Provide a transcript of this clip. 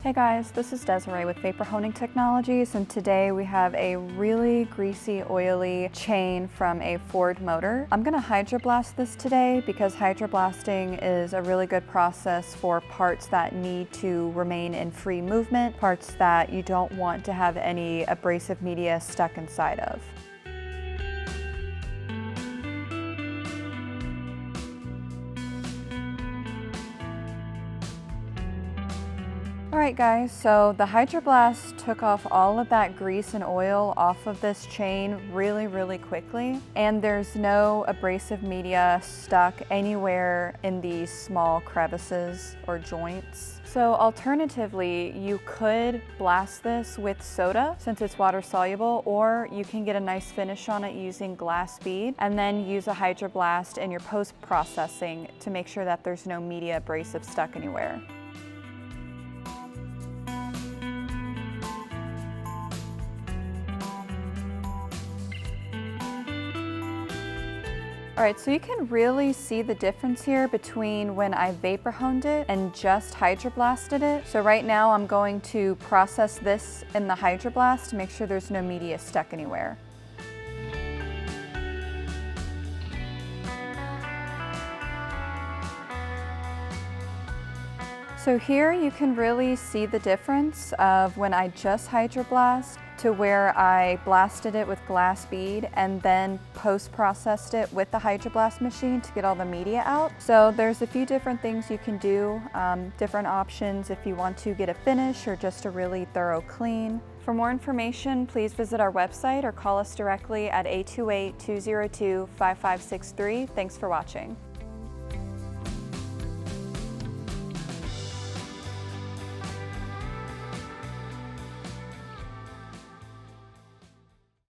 Hey guys, this is Desiree with Vapor Honing Technologies, and today we have a really greasy, oily chain from a Ford motor. I'm going to hydroblast this today because hydroblasting is a really good process for parts that need to remain in free movement, parts that you don't want to have any abrasive media stuck inside of. Alright guys, so the hydroblast took off all of that grease and oil off of this chain really quickly, and there's no abrasive media stuck anywhere in these small crevices or joints. So alternatively, you could blast this with soda since it's water soluble, or you can get a nice finish on it using glass bead and then use a hydroblast in your post-processing to make sure that there's no media abrasive stuck anywhere. Alright, so you can really see the difference here between when I vapor honed it and just hydroblasted it. So right now I'm going to process this in the hydroblast to make sure there's no media stuck anywhere. So here you can really see the difference of when I just hydroblast to where I blasted it with glass bead and then post-processed it with the hydroblast machine to get all the media out. So there's a few different things you can do, different options if you want to get a finish or just a really thorough clean. For more information, please visit our website or call us directly at 828-202-5563. Thanks for watching.